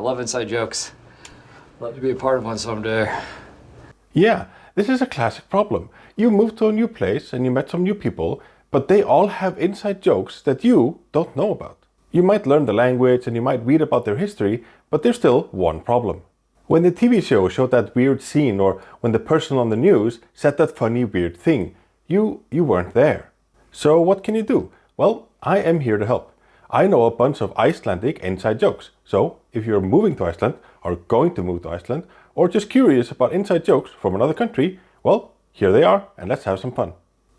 love inside jokes. Love to be a part of one someday. Yeah, this is a classic problem. You moved to a new place and you met some new people, but they all have inside jokes that you don't know about. You might learn the language and you might read about their history, but there's still one problem. When the TV show showed that weird scene, or when the person on the news said that funny weird thing, you weren't there. So what can you do? Well, I am here to help. I know a bunch of Icelandic inside jokes. So if you're moving to Iceland, or going to move to Iceland, or just curious about inside jokes from another country, well, here they are, and let's have some fun.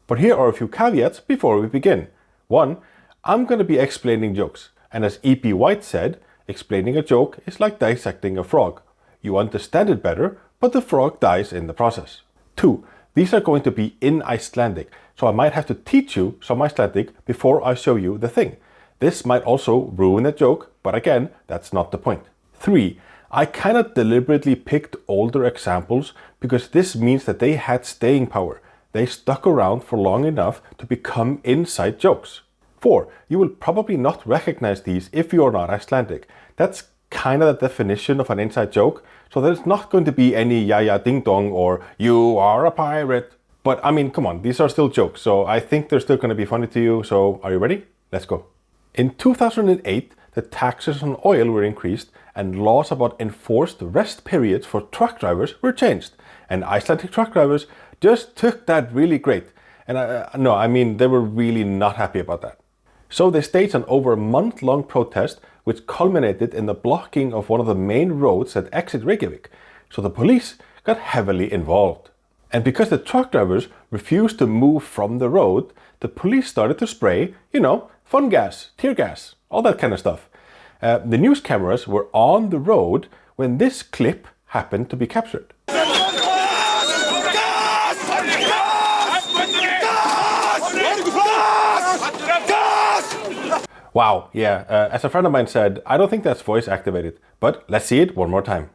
But here are a few caveats before we begin. 1. I'm going to be explaining jokes, and as E.P. White said, explaining a joke is like dissecting a frog. You understand it better, but the frog dies in the process. 2. These are going to be in Icelandic, so I might have to teach you some Icelandic before I show you the thing. This might also ruin a joke, but again, that's not the point. 3. I kind of deliberately picked older examples because this means that they had staying power. They stuck around for long enough to become inside jokes. 4. You will probably not recognize these if you are not Icelandic. That's kind of the definition of an inside joke, so there's not going to be any yaya ding dong or you are a pirate. But I mean, come on, these are still jokes, so I think they're still going to be funny to you, so are you ready? Let's go. In 2008, the taxes on oil were increased and laws about enforced rest periods for truck drivers were changed. And Icelandic truck drivers just took that really great. And they were really not happy about that. So they staged an over a month-long protest which culminated in the blocking of one of the main roads that exit Reykjavik. So the police got heavily involved. And because the truck drivers refused to move from the road, the police started to spray, fun gas, tear gas, all that kind of stuff. The news cameras were on the road when this clip happened to be captured. Wow, yeah, as a friend of mine said, I don't think that's voice activated, but let's see it one more time.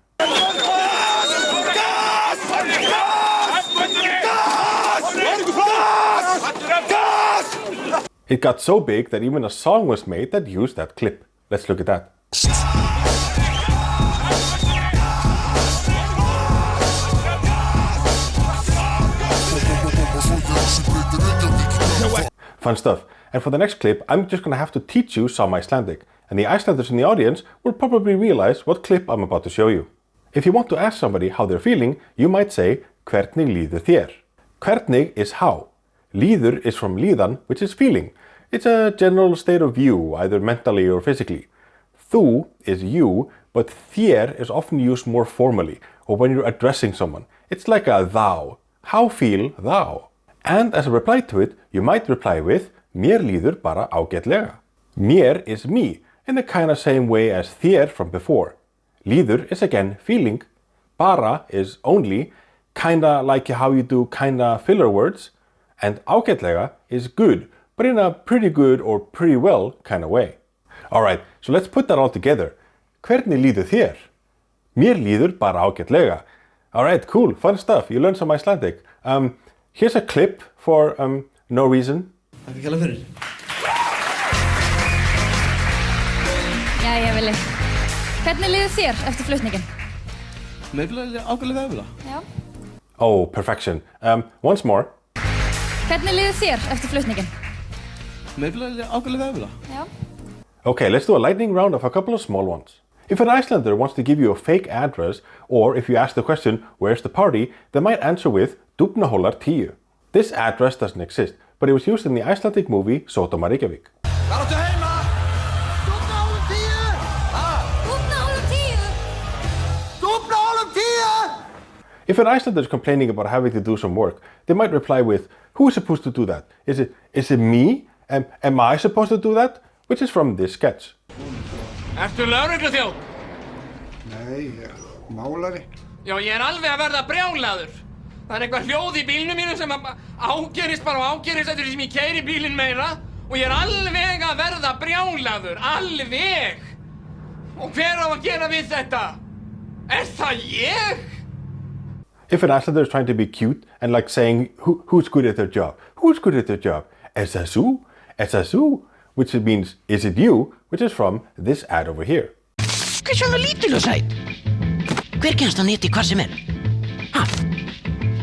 It got so big that even a song was made that used that clip. Let's look at that. Fun stuff. And for the next clip, I'm just going to have to teach you some Icelandic. And the Icelanders in the audience will probably realize what clip I'm about to show you. If you want to ask somebody how they're feeling, you might say, Hvernig líður þér? Hvernig is how. Líður is from líðan, which is feeling. It's a general state of you, either mentally or physically. Þú is you, but þér is often used more formally, or when you're addressing someone. It's like a thou. How feel thou? And as a reply to it, you might reply with, Mér líður bara ágætlega. Mér is me, in the kind of same way as þér from before. Líður is again feeling. Bara is only, kinda like how you do kinda filler words. And ágætlega is good, but in a pretty good or pretty well kind of way. Alright, so let's put that all together. Hvernig líður þér? Mér líður bara ágætlega. Alright, cool, fun stuff. You learned some Icelandic. Here's a clip for no reason. Takk kærlega fyrir. Jæja, Vili. Hvernig líður þér eftir flutningin? Mér líður ágætlega vel. Já. Oh, perfection. Once more. Hvernig líður þér eftir flutningin? Mér líður ágætlega vel. Já. Okay, let's do a lightning round of a couple of small ones. If an Icelander wants to give you a fake address, or if you ask the question, where's the party, they might answer with Dúfnahólar 10. This address doesn't exist, but it was used in the Icelandic movie Sódóma Reykjavík. Hvar áttu heima? Dúfnahólum 10! Dúfnahólum 10! Dúfnahólum 10! If an Icelander is complaining about having to do some work, they might reply with, who is supposed to do that? Is it me? Am I supposed to do that? Which is from this sketch. Ertu lögregluþjónn? Nei, málari. Já, ég alveg að verða brjálaður. Það eitthvað hljóð í bílnum mínum sem ágerist bara og ágerist eftir því sem ég keyri bílinn meira og ég alveg að verða brjálaður, alveg. Og hver á að gera við þetta? Það ég? If an Icelander is trying to be cute and like saying who's good at their job? Who's good at their job? Það þú? Það þú? Which means, is it you? Which is from this ad over here. Hvað svona lítil og sæt? Hver kennst á neti hvar sem Ha?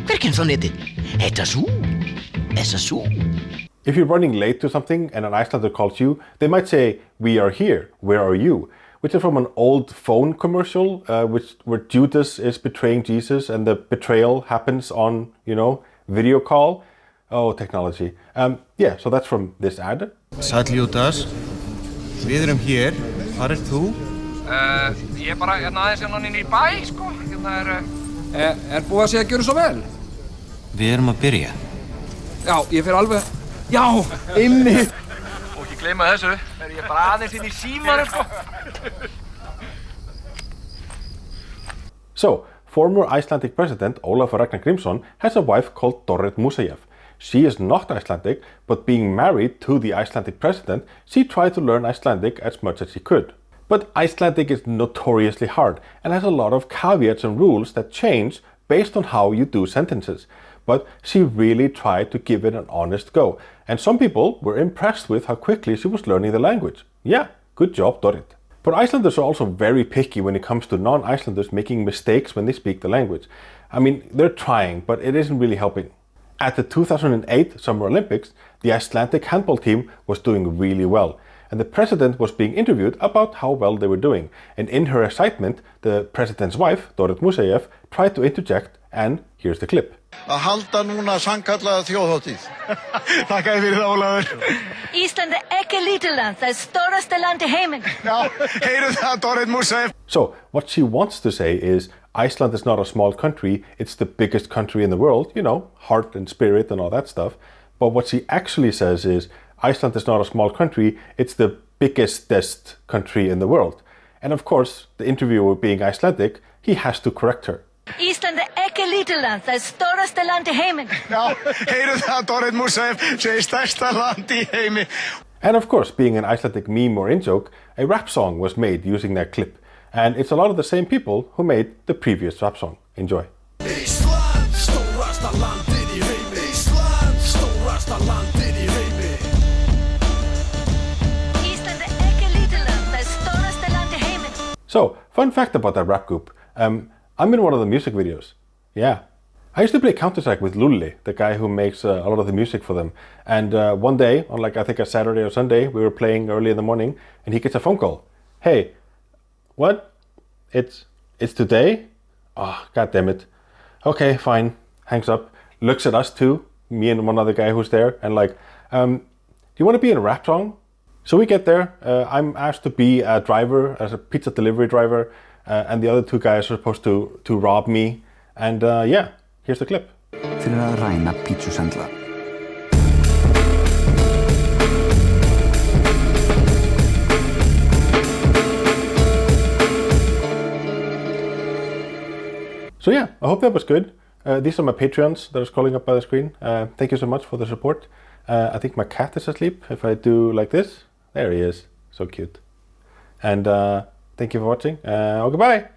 Hver kennst á neti? Þetta sú? Þessa sú? If you're running late to something and an Icelander calls you, they might say, "We are here, where are you?" Which is from an old phone commercial, where Judas is betraying Jesus and the betrayal happens on, video call. Oh, technology. Yeah, so that's from this ad. Sæll Judas, við erum hér, hvar þú? Ég bara aðeins inn í bæ, sko. Búið að segja að gjöra svo vel? Við erum að byrja. Já, ég fer alveg... Já, inni! Og ekki gleyma þessu, ég bara aðeins inn í símanum, sko. So, former Icelandic president Ólafur Ragnar Grímsson has a wife called Dorrit Musayev. She is not Icelandic, but being married to the Icelandic president, she tried to learn Icelandic as much as she could. But Icelandic is notoriously hard and has a lot of caveats and rules that change based on how you do sentences. But she really tried to give it an honest go, and some people were impressed with how quickly she was learning the language. Yeah, good job, Dorrit. But Icelanders are also very picky when it comes to non-Icelanders making mistakes when they speak the language. I mean, they're trying, but it isn't really helping. At the 2008 Summer Olympics, the Icelandic handball team was doing really well, and the president was being interviewed about how well they were doing. And in her excitement, the president's wife, Dorrit Musayev, tried to interject, and here's the clip. Að halda núna sannkallaða þjóðhátíð. Þakka þér fyrir það, Ólafur. Ísland ekki lítið land, það stórasta land í heiminn. Já, heyru það, Dorrit Musayev. So, what she wants to say is, Iceland is not a small country, it's the biggest country in the world, heart and spirit and all that stuff. But what she actually says is, Iceland is not a small country, it's the biggest country in the world. And of course, the interviewer being Icelandic, he has to correct her. Ísland ekki lítið land, það stórasta land í heiminn. Já, heyru það, Dorrit Musayev, segir stærsta land í heimi. And of course, being an Icelandic meme or in-joke, a rap song was made using that clip. And it's a lot of the same people who made the previous rap song. Enjoy. Ísland, stórasta landið í heimi. Ísland, stórasta landið í heimi. Ísland ekki lítið land, það stórasta land í heiminn. So, fun fact about that rap group. I'm in one of the music videos. Yeah. I used to play Counter-Strike with Lulli, the guy who makes a lot of the music for them. And one day, on I think a Saturday or Sunday, we were playing early in the morning, and he gets a phone call. Hey, what? It's today? Oh, god damn it. Okay, fine. Hangs up. Looks at us two, me and one other guy who's there, and do you want to be in a rap song? So we get there. I'm asked to be a driver, as a pizza delivery driver, and the other two guys are supposed to rob me. And yeah, here's the clip. Fyrir að ræna pítsusendla. So yeah, I hope that was good. These are my Patreons that are scrolling up by the screen. Thank you so much for the support. I think my cat is asleep. If I do like this, there he is. So cute. And thank you for watching. Goodbye.